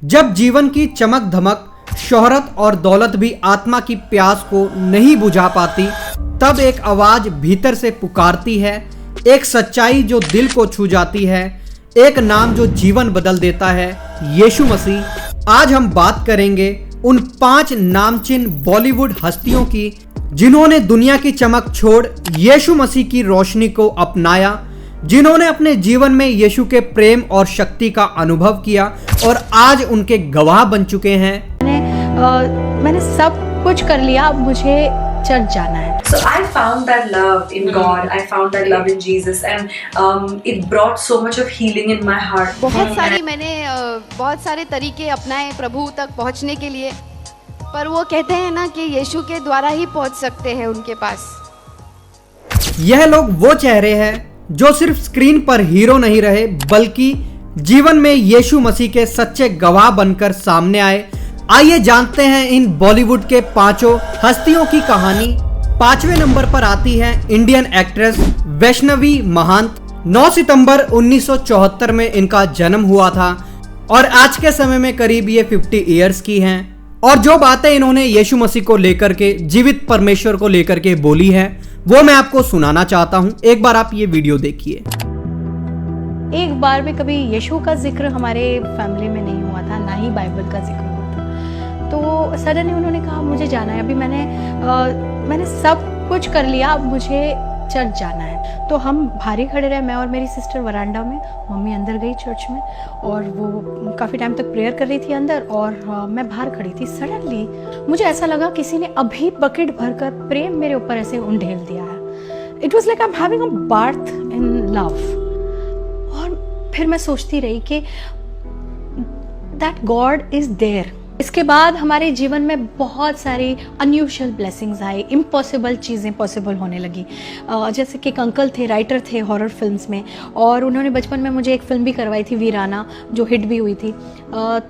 जब जीवन की चमक धमक, शोहरत और दौलत भी आत्मा की प्यास को नहीं बुझा पाती, तब एक आवाज भीतर से पुकारती है, एक सच्चाई जो दिल को छू जाती है, एक नाम जो जीवन बदल देता है, यीशु मसीह। आज हम बात करेंगे उन 5 नामचीन बॉलीवुड हस्तियों की जिन्होंने दुनिया की चमक छोड़ यीशु मसीह की रोशनी को अपनाया, जिन्होंने अपने जीवन में यीशु के प्रेम और शक्ति का अनुभव किया और आज उनके गवाह बन चुके हैं। मैंने सब कुछ कर लिया, अब मुझे चर्च जाना है। So I found that love in God. I found that love in Jesus, and it brought so much of healing in my heart. मैंने बहुत सारे तरीके अपनाए प्रभु तक पहुंचने के लिए, पर वो कहते हैं ना कि यीशु के द्वारा ही पहुंच सकते हैं उनके पास। यह लोग वो चेहरे हैं जो सिर्फ स्क्रीन पर हीरो नहीं रहे, बल्कि जीवन में यीशु मसीह के सच्चे गवाह बनकर सामने आए। आइए जानते हैं इन बॉलीवुड के 5 हस्तियों की कहानी। 5वें नंबर पर आती है इंडियन एक्ट्रेस वैष्णवी महंत। 9 सितंबर 1974 में इनका जन्म हुआ था और आज के समय में करीब ये 50 ईयर्स की हैं। और जो बातें इन्होंने यीशु मसीह को लेकर के, जीवित परमेश्वर को लेकर के बोली है, वो मैं आपको सुनाना चाहता हूँ। एक बार आप ये वीडियो देखिए। एक बार भी कभी यीशु का जिक्र हमारे फैमिली में नहीं हुआ था, ना ही बाइबल का जिक्र हुआ था। तो सडनली उन्होंने कहा मुझे जाना है, अभी मैंने सब कुछ कर लिया, अब मुझे चर्च जाना है। तो हम बाहर खड़े रहे, मैं और मेरी सिस्टर वरांडा में, मम्मी अंदर गई चर्च में और वो काफ़ी टाइम तक प्रेयर कर रही थी अंदर और मैं बाहर खड़ी थी। सडनली मुझे ऐसा लगा किसी ने अभी बकेट भरकर प्रेम मेरे ऊपर ऐसे उंडेल दिया है। It was like I am having a birth in love. और फिर मैं सोचती रही कि दैट गॉड इज देयर। इसके बाद हमारे जीवन में बहुत सारी अनयूजुअल ब्लेसिंग्स आई, इम्पॉसिबल चीज़ें पॉसिबल होने लगी। जैसे कि एक अंकल थे, राइटर थे हॉरर फिल्म्स में, और उन्होंने बचपन में मुझे एक फ़िल्म भी करवाई थी वीराना, जो हिट भी हुई थी।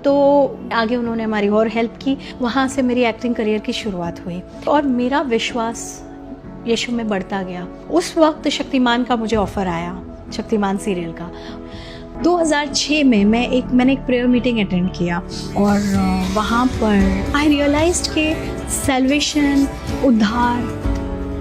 तो आगे उन्होंने हमारी और हेल्प की, वहाँ से मेरी एक्टिंग करियर की शुरुआत हुई और मेरा विश्वास यीशु में बढ़ता गया। उस वक्त शक्तिमान का मुझे ऑफ़र आया, शक्तिमान सीरियल का। 2006 में मैंने एक प्रेयर मीटिंग अटेंड किया और वहाँ पर आई रियलाइज्ड कि सैल्वेशन, उद्धार,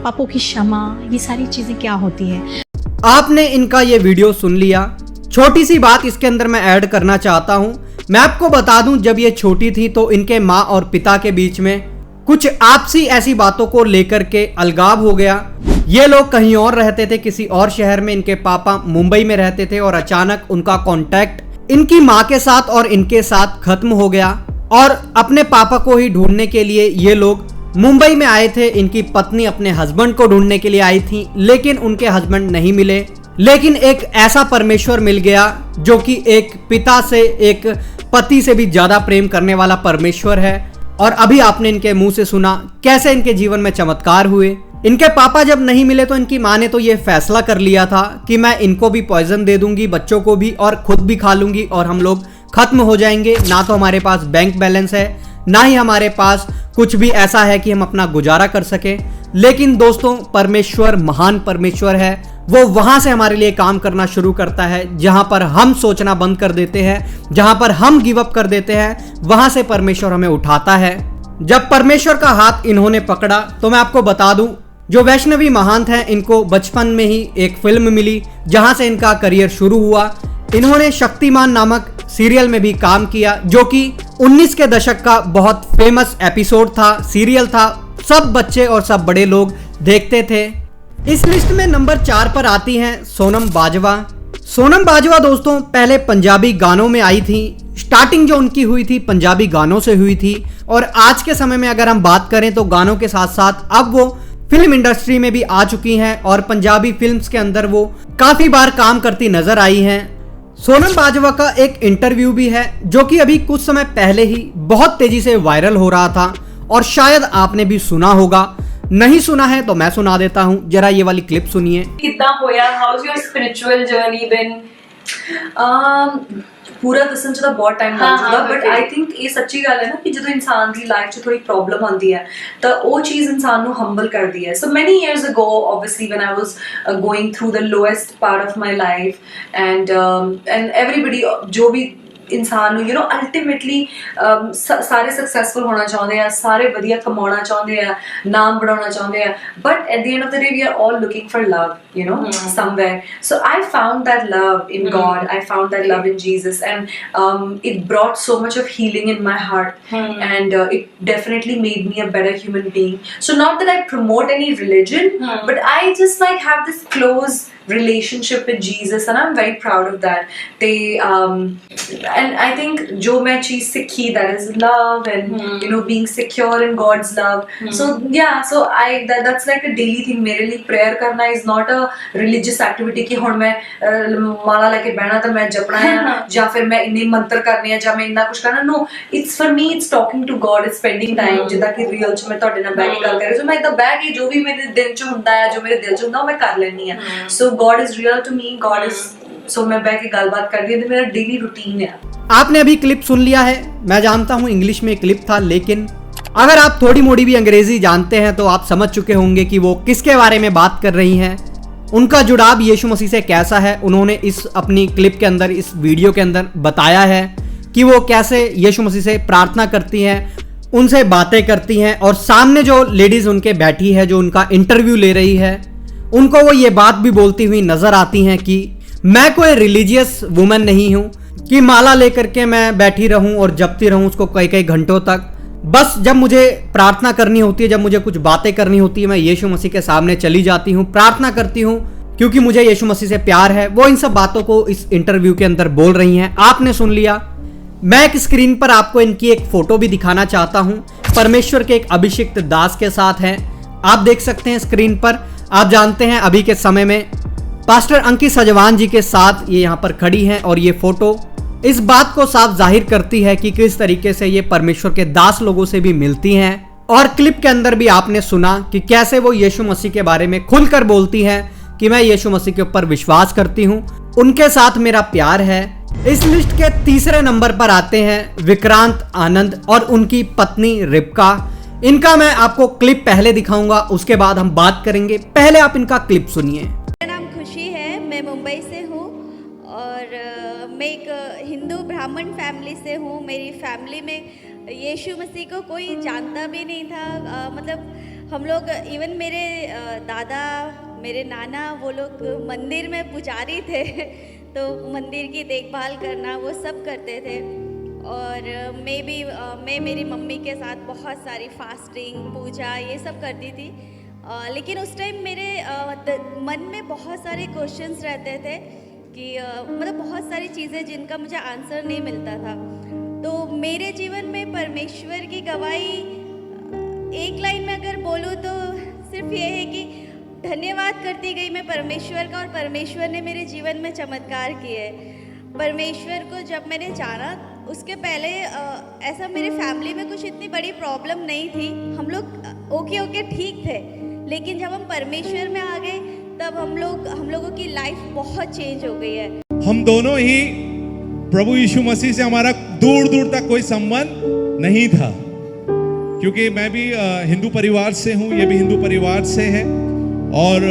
पापों की क्षमा, ये सारी चीज़ें क्या होती है। आपने इनका ये वीडियो सुन लिया। छोटी सी बात इसके अंदर मैं ऐड करना चाहता हूँ। मैं आपको बता दूं, जब ये छोटी थी तो इनके माँ और पिता के बीच में कुछ आपसी ऐसी बातों को लेकर के अलगाव हो गया। ये लोग कहीं और रहते थे, किसी और शहर में, इनके पापा मुंबई में रहते थे और अचानक उनका कांटेक्ट इनकी माँ के साथ और इनके साथ खत्म हो गया और अपने पापा को ही ढूंढने के लिए ये लोग मुंबई में आए थे। इनकी पत्नी अपने हस्बैंड को ढूंढने के लिए आई थी, लेकिन उनके हस्बैंड नहीं मिले। लेकिन एक ऐसा परमेश्वर मिल गया जो कि एक पिता से, एक पति से भी ज्यादा प्रेम करने वाला परमेश्वर है। और अभी आपने इनके मुंह से सुना कैसे इनके जीवन में चमत्कार हुए। इनके पापा जब नहीं मिले तो इनकी माँ ने तो ये फैसला कर लिया था कि मैं इनको भी पॉइजन दे दूंगी, बच्चों को भी, और खुद भी खा लूंगी और हम लोग खत्म हो जाएंगे। ना तो हमारे पास बैंक बैलेंस है, ना ही हमारे पास कुछ भी ऐसा है कि हम अपना गुजारा कर सके। लेकिन दोस्तों, परमेश्वर महान परमेश्वर है। वो वहां से हमारे लिए काम करना शुरू करता है जहां पर हम सोचना बंद कर देते हैं, जहां पर हम गिव अप कर देते हैं, वहां से परमेश्वर हमें उठाता है। जब परमेश्वर का हाथ इन्होंने पकड़ा तो मैं आपको बता दूं, जो वैष्णवी महंत हैं, इनको बचपन में ही एक फिल्म मिली जहां से इनका करियर शुरू हुआ। इन्होंने शक्तिमान नामक सीरियल में भी काम किया, जो कि 19 के दशक का बहुत फेमस एपिसोड था, सीरियल था। सब बच्चे और सब बड़े लोग देखते थे। इस लिस्ट में नंबर 4 पर आती हैं सोनम बाजवा। सोनम बाजवा दोस्तों पहले पंजाबी गानों में आई थी। स्टार्टिंग जो उनकी हुई थी पंजाबी गानों से हुई थी, और आज के समय में अगर हम बात करें तो गानों के साथ साथ अब वो फिल्म इंडस्ट्री में भी आ चुकी हैं और पंजाबी फिल्म्स के अंदर वो काफी बार काम करती नजर आई हैं। सोनम बाजवा का एक इंटरव्यू भी है जो कि अभी कुछ समय पहले ही बहुत तेजी से वायरल हो रहा था और शायद आपने भी सुना होगा। नहीं सुना है तो मैं सुना देता हूँ, जरा ये वाली क्लिप सुनिए। कितना होया, how is your spiritual journey बिन? पूरा दसन च बहुत टाइम लग जाता, बट आई थिंक ये सच्ची गल है ना कि जो इंसान की लाइफ च थोड़ी प्रॉब्लम आती है तो वो चीज इंसान को हम्बल करती है। So many years ago obviously when I was going through the lowest part of my life and everybody जो भी इंसान यू नो अल्टीमेटली सारे सक्सैसफुल होना चाहते हैं, सारे वधिया कमाना चाहते हैं, नाम बढ़ाना चाहते हैं, but at the end of the day we are all looking for love, you know, somewhere. So I found that love in God. I found that love in Jesus, and it brought so much of healing in my heart, and it definitely made me a better human being. So not that I promote any religion, but I just like have this close relationship with Jesus, and I'm very proud of that. And I think जो मैं चीज सीखी, that is love, and you know, being secure in God's love. So yeah, so that's like a daily thing. मेरे लिए prayer करना is not a religious activity कि हुण मैं माला लेके बहना तो मैं जपना है, या फिर मैं इन्ने मंत्र करने हैं, या मैं इन्ना कुछ करना. No, it's for me, it's talking to God, it's spending time. जिदा कि real च मैं ਤੁਹਾਡੇ ਨਾਲ ਬੈਠ ਕੇ ਗੱਲ ਕਰ ਰਹੀ, so ਮੈਂ ਇਦਾਂ ਬੈਠ ਕੇ ਜੋ ਵੀ ਮੇਰੇ ਦਿਲ ਚ ਹੁੰਦਾ ਹੈ, ਜੋ ਮੇਰੇ ਦਿਲ ਚ ਹੁੰਦਾ ਉਹ ਮੈਂ ਕਰ ਲੈਣੀ ਆ. So God is real to me, God is, so मैं बैठ के गलबात करती हूँ, मेरा डेली रूटीन है. आपने अभी क्लिप सुन लिया है. मैं जानता हूँ इंग्लिश में क्लिप था, लेकिन अगर आप थोड़ी मोड़ी भी अंग्रेजी जानते हैं तो आप समझ चुके होंगे कि वो किसके बारे में बात कर रही हैं, उनका जुड़ाव यीशु मसीह से कैसा है. उन्होंने इस अपनी क्लिप के अंदर, इस वीडियो के अंदर बताया है कि वो कैसे यीशु मसीह से प्रार्थना करती हैं, उनसे बातें करती हैं, और सामने जो लेडीज़ उनके बैठी है, जो उनका इंटरव्यू ले रही है, उनको वो ये बात भी बोलती हुई नज़र आती हैं कि मैं कोई रिलीजियस वुमन नहीं हूँ कि माला लेकर के मैं बैठी रहूँ और जपती रहूँ उसको कई कई घंटों तक. बस जब मुझे प्रार्थना करनी होती है, जब मुझे कुछ बातें करनी होती है, मैं यीशु मसीह के सामने चली जाती हूँ, प्रार्थना करती हूँ, क्योंकि मुझे यीशु मसीह से प्यार है. वो इन सब बातों को इस इंटरव्यू के अंदर बोल रही हैं. आपने सुन लिया. मैं एक स्क्रीन पर आपको इनकी एक फोटो भी दिखाना चाहता हूँ. परमेश्वर के एक अभिषिक्त दास के साथ हैं. आप देख सकते हैं स्क्रीन पर. आप जानते हैं अभी के समय में पास्टर अंकित सजवान जी के साथ ये यहाँ पर खड़ी हैं, और ये फोटो इस बात को साफ जाहिर करती है कि किस तरीके से ये परमेश्वर के दास लोगों से भी मिलती हैं. और क्लिप के अंदर भी आपने सुना कि कैसे वो यीशु मसीह के बारे में खुलकर बोलती हैं कि मैं यीशु मसीह के ऊपर विश्वास करती हूँ, उनके साथ मेरा प्यार है. इस लिस्ट के तीसरे नंबर पर आते हैं विक्रांत आनंद और उनकी पत्नी रिबका. इनका मैं आपको क्लिप पहले दिखाऊंगा, उसके बाद हम बात करेंगे. पहले आप इनका क्लिप सुनिए. मेरा नाम खुशी है, मैं मुंबई से हूँ, और मैं एक हिंदू ब्राह्मण फैमिली से हूँ. मेरी फैमिली में यीशु मसीह को कोई जानता भी नहीं था. मतलब हम लोग, इवन मेरे दादा, मेरे नाना, वो लोग मंदिर में पुजारी थे तो मंदिर की देखभाल करना वो सब करते थे. और मैं मेरी मम्मी के साथ बहुत सारी फास्टिंग, पूजा, ये सब करती थी. लेकिन उस टाइम मेरे मन में बहुत सारे क्वेश्चंस रहते थे कि मतलब बहुत सारी चीज़ें जिनका मुझे आंसर नहीं मिलता था. तो मेरे जीवन में परमेश्वर की गवाही एक लाइन में अगर बोलूँ तो सिर्फ ये है कि धन्यवाद करती गई मैं परमेश्वर का, और परमेश्वर ने मेरे जीवन में चमत्कार किए. परमेश्वर को जब मैंने जाना, उसके पहले ऐसा मेरे फैमिली में कुछ इतनी बड़ी प्रॉब्लम नहीं थी. हम लोग ओके ठीक थे. लेकिन जब हम परमेश्वर में आ गए तब हम लोगों की लाइफ बहुत चेंज हो गई है. हम दोनों ही प्रभु यीशु मसीह से हमारा दूर दूर तक कोई संबंध नहीं था, क्योंकि मैं भी हिंदू परिवार से हूँ, ये भी हिंदू परिवार से है. और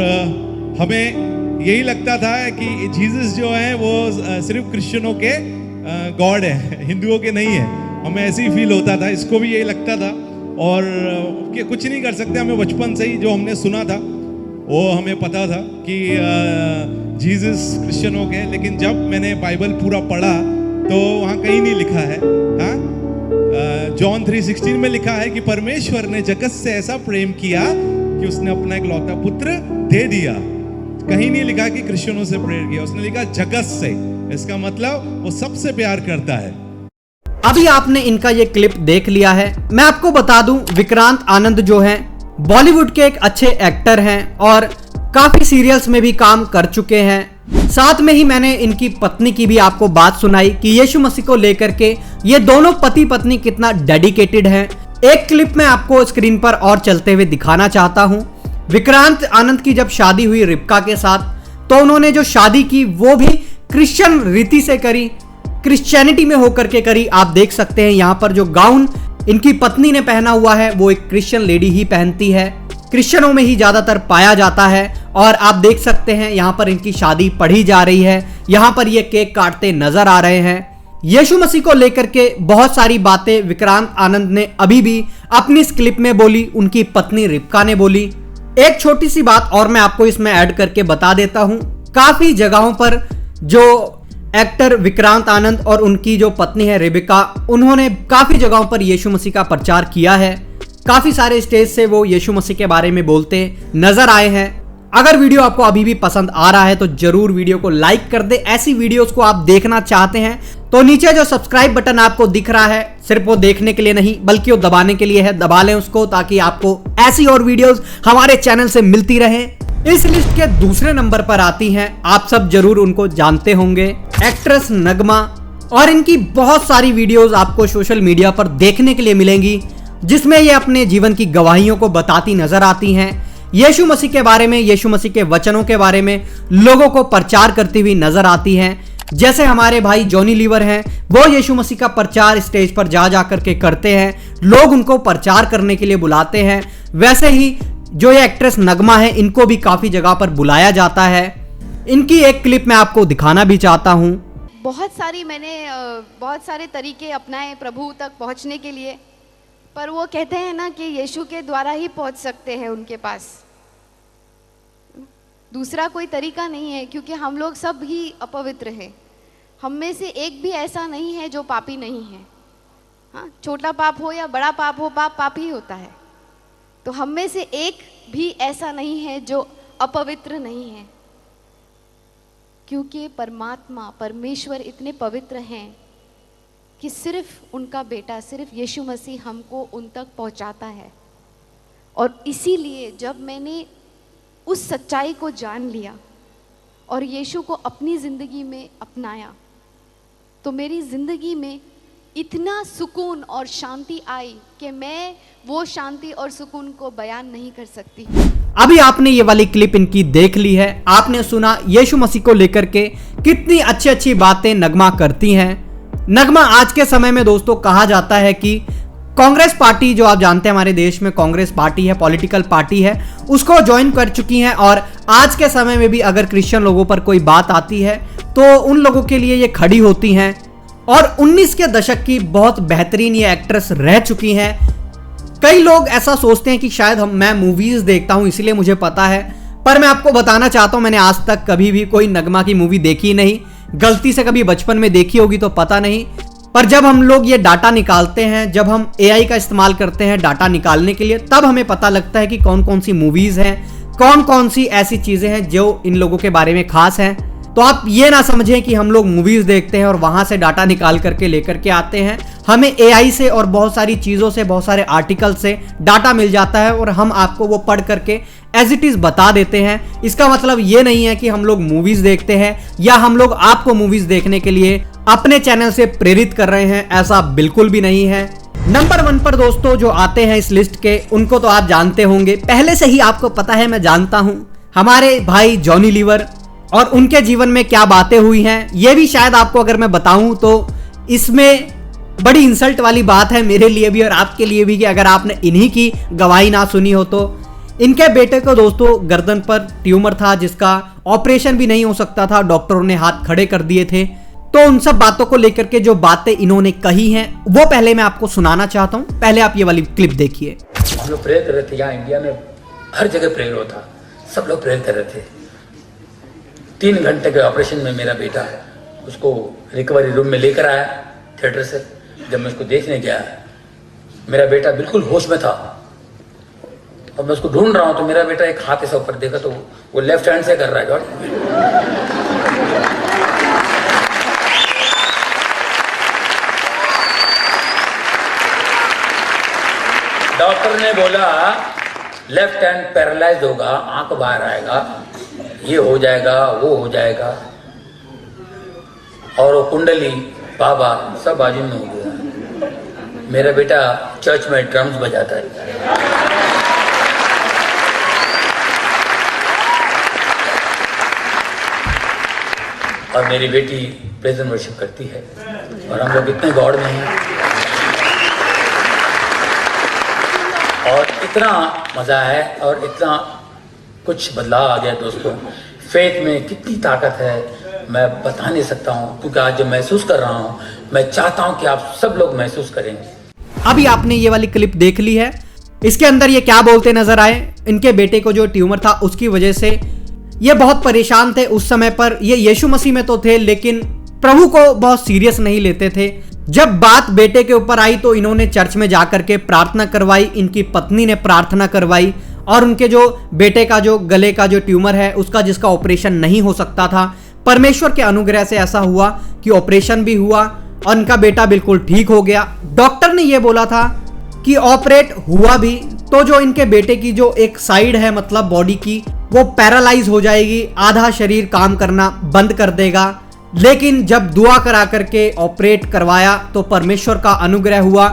हमें यही लगता था कि जीसस जो है वो सिर्फ क्रिश्चियनों के गॉड है, हिंदुओं के नहीं है. हमें ऐसे ही फील होता था. इसको भी यही लगता था, और कुछ नहीं कर सकते. हमें बचपन से ही जो हमने सुना था वो हमें पता था कि जीसस क्रिश्चियनों के. लेकिन जब मैंने बाइबल पूरा पढ़ा तो वहाँ कहीं नहीं लिखा है. हाँ, जॉन 3:16 में लिखा है कि परमेश्वर ने जगत से ऐसा प्रेम किया कि उसने अपना एक लौता पुत्र दे दिया. कहीं नहीं लिखा कि क्रिश्चियनों से प्रेयर किया, उसने लिखा जगत से. इसका मतलब वो सबसे प्यार करता है. अभी आपने इनका ये क्लिप देख लिया है. मैं आपको बता दूं, विक्रांत आनंद जो हैं बॉलीवुड के एक अच्छे एक्टर हैं और काफी सीरियल्स में भी काम कर चुके हैं. साथ में ही मैंने इनकी पत्नी की भी आपको बात सुनाई कि यीशु मसीह को लेकर के ये दोनों पति पत्नी कितना डेडिकेटेड हैं. एक क्लिप मैं आपको स्क्रीन पर और चलते हुए दिखाना चाहता हूं. विक्रांत आनंद की जब शादी हुई रिबका के साथ, तो उन्होंने जो शादी की वो भी क्रिश्चियन रीति से करी, क्रिश्चियनिटी में होकर के करी. आप देख सकते हैं यहाँ पर जो गाउन इनकी पत्नी ने पहना हुआ है वो एक क्रिश्चियन लेडी ही पहनती है, क्रिश्चियनों में ही ज्यादातर पाया जाता है. और आप देख सकते हैं यहाँ पर इनकी शादी पढ़ी जा रही है. यहाँ पर ये केक काटते नजर आ रहे हैं. यीशु मसीह को लेकर के बहुत सारी बातें विक्रांत आनंद ने अभी भी अपनी इस क्लिप में बोली, उनकी पत्नी रिबका ने बोली। एक छोटी सी बात और मैं आपको इसमें ऐड करके बता देता हूं, काफी जगहों पर जो एक्टर विक्रांत आनंद और उनकी जो पत्नी है रिबका, उन्होंने काफी जगहों पर यीशु मसीह का प्रचार किया है। काफी सारे स्टेज से वो यीशु मसीह के बारे में बोलते नजर आए हैं। अगर वीडियो आपको अभी भी पसंद आ रहा है तो जरूर वीडियो को लाइक कर दे। ऐसी वीडियोस को आप देखना चाहते हैं तो नीचे जो सब्सक्राइब बटन आपको दिख रहा है, सिर्फ वो देखने के लिए नहीं बल्कि वो दबाने के लिए है। दबा लें उसको ताकि आपको ऐसी और वीडियोस हमारे चैनल से मिलती रहे। इस लिस्ट के दूसरे नंबर पर आती हैं, आप सब जरूर उनको जानते होंगे, एक्ट्रेस नगमा। और इनकी बहुत सारी वीडियोस आपको सोशल मीडिया पर देखने के लिए मिलेंगी जिसमें ये अपने जीवन की गवाहियों को बताती नजर आती हैं। यीशु मसीह के बारे में, यीशु मसीह के वचनों के बारे में लोगों को प्रचार करती हुई नजर आती हैं। जैसे हमारे भाई जॉनी लीवर हैं, वो यीशु मसीह का प्रचार स्टेज पर जा करके करते हैं, लोग उनको प्रचार करने के लिए बुलाते हैं। वैसे ही जो ये एक्ट्रेस नगमा है, इनको भी काफी जगह पर बुलाया जाता है। इनकी एक क्लिप मैं आपको दिखाना भी चाहता हूं। मैंने बहुत सारे तरीके अपनाए प्रभु तक पहुंचने के लिए, पर वो कहते हैं ना कि यीशु के द्वारा ही पहुंच सकते हैं उनके पास, दूसरा कोई तरीका नहीं है, क्योंकि हम लोग सब ही अपवित्र हैं। हम में से एक भी ऐसा नहीं है जो पापी नहीं है। हाँ, छोटा पाप हो या बड़ा पाप हो, पाप पाप ही होता है। तो हम में से एक भी ऐसा नहीं है जो अपवित्र नहीं है, क्योंकि परमात्मा परमेश्वर इतने पवित्र हैं कि सिर्फ उनका बेटा, सिर्फ यीशु मसीह हमको उन तक पहुंचाता है। और इसीलिए जब मैंने उस सच्चाई को जान लिया और यीशु को अपनी ज़िंदगी में अपनाया, तो मेरी ज़िंदगी में इतना सुकून और शांति आई कि मैं वो शांति और सुकून को बयान नहीं कर सकती। अभी आपने ये वाली क्लिप इनकी देख ली है, आपने सुना यीशु मसीह को लेकर के कितनी अच्छी अच्छी बातें नगमा करती हैं। नगमा आज के समय में दोस्तों कहा जाता है कि कांग्रेस पार्टी, जो आप जानते हैं हमारे देश में कांग्रेस पार्टी है, पॉलिटिकल पार्टी है, उसको ज्वाइन कर चुकी हैं। और आज के समय में भी अगर क्रिश्चियन लोगों पर कोई बात आती है तो उन लोगों के लिए ये खड़ी होती हैं। और 19 के दशक की बहुत बेहतरीन ये एक्ट्रेस रह चुकी हैं। कई लोग ऐसा सोचते हैं कि शायद मैं मूवीज देखता हूं इसलिए मुझे पता है, पर मैं आपको बताना चाहता हूं मैंने आज तक कभी भी कोई नगमा की मूवी देखी नहीं। गलती से कभी बचपन में देखी होगी तो पता नहीं, पर जब हम लोग ये डाटा निकालते हैं, जब हम AI का इस्तेमाल करते हैं डाटा निकालने के लिए, तब हमें पता लगता है कि कौन कौन सी मूवीज हैं, कौन कौन सी ऐसी चीजें हैं जो इन लोगों के बारे में खास हैं। तो आप ये ना समझें कि हम लोग मूवीज देखते हैं और वहां से डाटा निकाल करके लेकर के आते हैं। हमें AI से और बहुत सारी चीज़ों से, बहुत सारे आर्टिकल से डाटा मिल जाता है और हम आपको वो पढ़ करके एज इट इज़ बता देते हैं। इसका मतलब ये नहीं है कि हम लोग मूवीज देखते हैं या हम लोग आपको मूवीज देखने के लिए अपने चैनल से प्रेरित कर रहे हैं, ऐसा बिल्कुल भी नहीं है। नंबर 1 पर दोस्तों जो आते हैं इस लिस्ट के, उनको तो आप जानते होंगे, पहले से ही आपको पता है, मैं जानता हूं, हमारे भाई जॉनी लीवर। और उनके जीवन में क्या बातें हुई हैं ये भी शायद आपको अगर मैं बताऊं तो इसमें बड़ी इंसल्ट वाली बात है मेरे लिए भी और आपके लिए भी, कि अगर आपने इन्हीं की गवाही ना सुनी हो तो। इनके बेटे को दोस्तों गर्दन पर ट्यूमर था जिसका ऑपरेशन भी नहीं हो सकता था, डॉक्टरों ने हाथ खड़े कर दिए थे। तो उन सब बातों को लेकर के जो बातें इन्होंने कही हैं वो पहले मैं आपको सुनाना चाहता हूं। पहले आप ये वाली क्लिप देखिए। हम लोग प्रेयर कर रहे थे, यहाँ इंडिया में हर जगह प्रेयर होता, सब लोग प्रेयर कर रहे थे। 3 घंटे के ऑपरेशन में मेरा बेटा उसको रिकवरी रूम में लेकर आया थिएटर से। जब मैं उसको देखने गया, मेरा बेटा बिल्कुल होश में था और मैं उसको ढूंढ रहा हूं तो मेरा बेटा एक हाथ ऐसा ऊपर देखा तो वो लेफ्ट हैंड से कर रहा है। डॉक्टर ने बोला लेफ्ट हैंड पैरालाइज होगा, आंख बाहर आएगा, ये हो जाएगा, वो हो जाएगा। और वो कुंडली बाबा सब बाजू में हो गया। मेरा बेटा चर्च में ड्रम्स बजाता है। और मेरी बेटी प्रेज एंड वर्शिप करती है और हम लोग इतने गॉड में हैं और इतना मज़ा है और इतना कुछ बदलाव आ गया दोस्तों। फेथ में कितनी ताकत है मैं बता नहीं सकता हूँ, क्योंकि आज जो महसूस कर रहा हूँ मैं चाहता हूं कि आप सब लोग महसूस करें। अभी आपने ये वाली क्लिप देख ली है, इसके अंदर ये क्या बोलते नजर आए। इनके बेटे को जो ट्यूमर था उसकी वजह से ये बहुत परेशान थे। उस समय पर ये यीशु मसीह में तो थे लेकिन प्रभु को बहुत सीरियस नहीं लेते थे। जब बात बेटे के ऊपर आई तो इन्होंने चर्च में जाकर के प्रार्थना करवाई, इनकी पत्नी ने प्रार्थना करवाई और उनके जो बेटे का जो गले का जो ट्यूमर है उसका जिसका ऑपरेशन नहीं हो सकता था, परमेश्वर के अनुग्रह से ऐसा हुआ कि ऑपरेशन भी हुआ और उनका बेटा बिल्कुल ठीक हो गया। डॉक्टर ने यह बोला था कि ऑपरेट हुआ भी तो जो इनके बेटे की जो एक साइड है मतलब बॉडी की वो पैरालाइज हो जाएगी, आधा शरीर काम करना बंद कर देगा। लेकिन जब दुआ करा करके ऑपरेट करवाया तो परमेश्वर का अनुग्रह हुआ।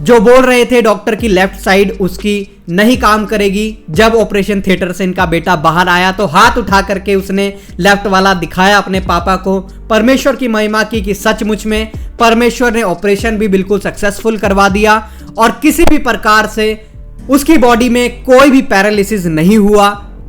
जो बोल रहे थे डॉक्टर की लेफ्ट साइड उसकी नहीं काम करेगी, जब ऑपरेशन थिएटर से इनका बेटा बाहर आया तो हाथ उठा करके उसने लेफ्ट वाला दिखाया अपने पापा को, परमेश्वर की महिमा की कि सचमुच में परमेश्वर ने ऑपरेशन भी बिल्कुल सक्सेसफुल करवा दिया और किसी भी प्रकार से उसकी बॉडी में कोई भी पैरालिसिस नहीं हुआ।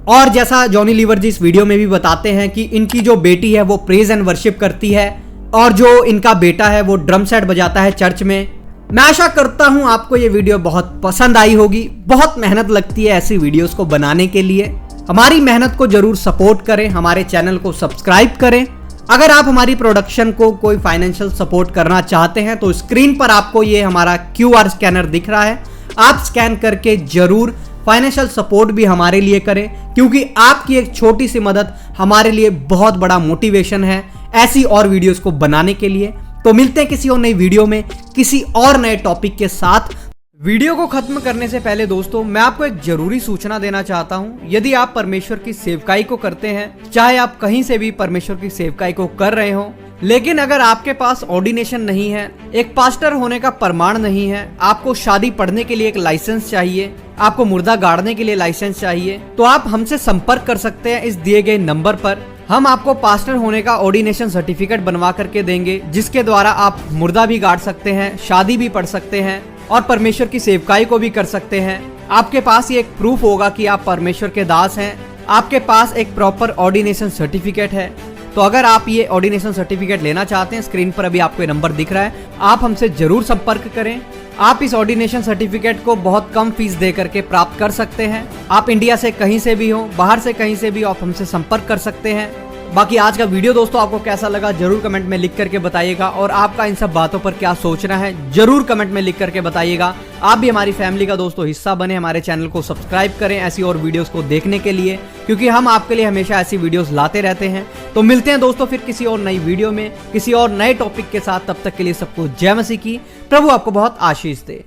और जैसा जॉनी लीवर जी इस वीडियो में भी बताते हैं कि इनकी जो बेटी है वो प्रेज एंड वर्शिप करती है और जो इनका बेटा है वो ड्रम सेट बजाता है चर्च में। मैं आशा करता हूं आपको ये वीडियो बहुत पसंद आई होगी। बहुत मेहनत लगती है ऐसी वीडियोस को बनाने के लिए। हमारी मेहनत को जरूर सपोर्ट करें, हमारे चैनल को सब्सक्राइब करें। अगर आप हमारी प्रोडक्शन को कोई फाइनेंशियल सपोर्ट करना चाहते हैं तो स्क्रीन पर आपको ये हमारा QR स्कैनर दिख रहा है, आप स्कैन करके जरूर फाइनेंशियल सपोर्ट भी हमारे लिए करें, क्योंकि आपकी एक छोटी सी मदद हमारे लिए बहुत बड़ा मोटिवेशन है ऐसी और वीडियोस को बनाने के लिए। तो मिलते हैं किसी और नई वीडियो में किसी और नए टॉपिक के साथ। वीडियो को खत्म करने से पहले दोस्तों मैं आपको एक जरूरी सूचना देना चाहता हूं। यदि आप परमेश्वर की सेवकाई को करते हैं, चाहे आप कहीं से भी परमेश्वर की सेवकाई को कर रहे हो, लेकिन अगर आपके पास ऑर्डिनेशन नहीं है, एक पास्टर होने का प्रमाण नहीं है, आपको शादी पढ़ने के लिए एक लाइसेंस चाहिए, आपको मुर्दा गाड़ने के लिए लाइसेंस चाहिए, तो आप हमसे संपर्क कर सकते हैं इस दिए गए नंबर पर। हम आपको पास्टर होने का ऑर्डिनेशन सर्टिफिकेट बनवा करके देंगे, जिसके द्वारा आप मुर्दा भी गाड़ सकते हैं, शादी भी पढ़ सकते हैं और परमेश्वर की सेवकाई को भी कर सकते हैं। आपके पास ये एक प्रूफ होगा कि आप परमेश्वर के दास हैं, आपके पास एक प्रॉपर ऑर्डिनेशन सर्टिफिकेट है। तो अगर आप ये ऑर्डिनेशन सर्टिफिकेट लेना चाहते हैं, स्क्रीन पर अभी आपको ये नंबर दिख रहा है, आप हमसे जरूर संपर्क करें। आप इस ऑर्डिनेशन सर्टिफिकेट को बहुत कम फीस दे करके प्राप्त कर सकते हैं। आप इंडिया से कहीं से भी हो, बाहर से कहीं से भी आप हमसे संपर्क कर सकते हैं। बाकी आज का वीडियो दोस्तों आपको कैसा लगा जरूर कमेंट में लिख करके बताइएगा और आपका इन सब बातों पर क्या सोचना है जरूर कमेंट में लिख करके बताइएगा। आप भी हमारी फैमिली का दोस्तों हिस्सा बने, हमारे चैनल को सब्सक्राइब करें ऐसी और वीडियोस को देखने के लिए, क्योंकि हम आपके लिए हमेशा ऐसी वीडियोस लाते रहते हैं। तो मिलते हैं दोस्तों फिर किसी और नई वीडियो में किसी और नए टॉपिक के साथ। तब तक के लिए सबको जय मसीह की। प्रभु आपको बहुत आशीष दे।